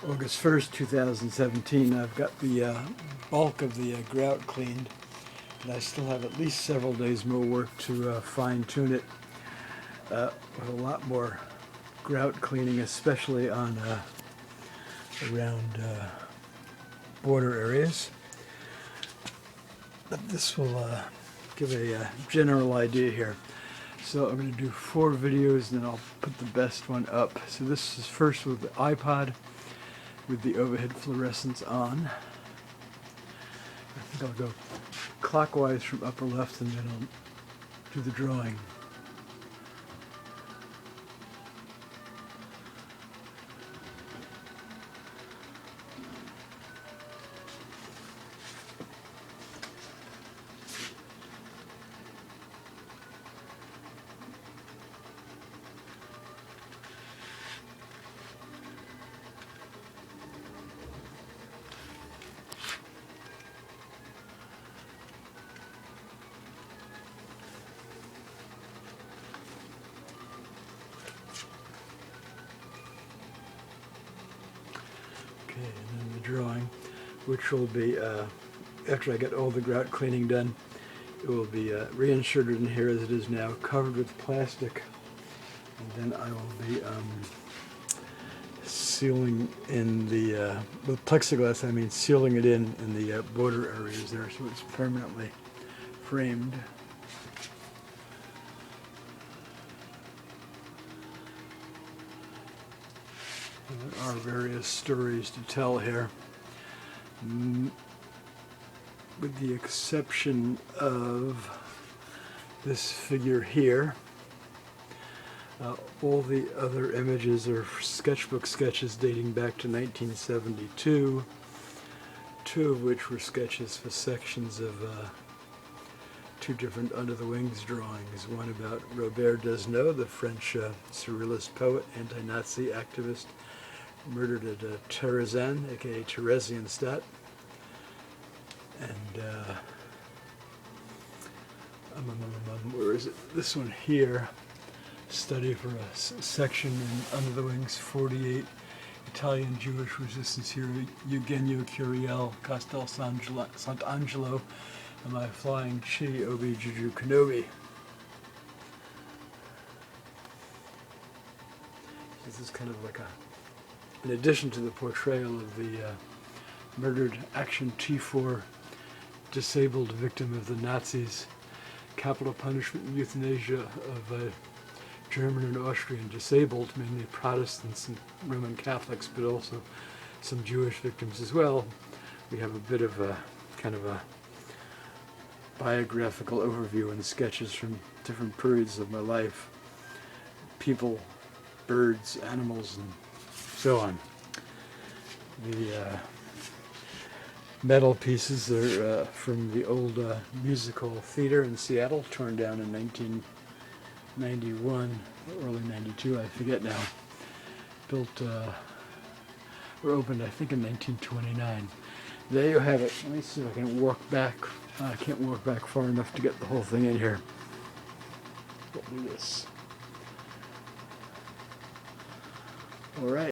August 1st, 2017. I've got the bulk of the grout cleaned, and I still have at least several days more work to fine-tune it with a lot more grout cleaning, especially on around border areas. But this will give a general idea here. So I'm going to do 4 videos, and then I'll put the best one up. So this is first with the iPod, with the overhead fluorescence on. I think I'll go clockwise from upper left, and then I'll do the drawing. Okay, and then the drawing, which will be, after I get all the grout cleaning done, it will be reinserted in here as it is now, covered with plastic, and then I will be sealing in the, with plexiglass, I mean sealing it in the border areas there, so it's permanently framed. There are various stories to tell here, with the exception of this figure here. All the other images are sketchbook sketches dating back to 1972, 2 of which were sketches for sections of 2 different Under the Wings drawings. One about Robert Desnos, the French surrealist poet, anti-Nazi activist, murdered at Terezin, aka Theresienstadt. And where is it? This one here, study for a section in Under the Wings 48, Italian Jewish resistance hero Eugenio Curiel, Castel Sant'Angelo, and my flying chi, Obi Juju Kenobi. This is kind of like in addition to the portrayal of the murdered Action T4 disabled victim of the Nazis, capital punishment and euthanasia of German and Austrian disabled, mainly Protestants and Roman Catholics, but also some Jewish victims as well. We have a bit of a kind of a biographical overview and sketches from different periods of my life. People, birds, animals, and so on. The metal pieces are from the old musical theater in Seattle, torn down in 1991, early 92, I forget now. Built, or opened, I think, in 1929. There you have it. Let me see if I can walk back. I can't walk back far enough to get the whole thing in here. We'll do this. All right.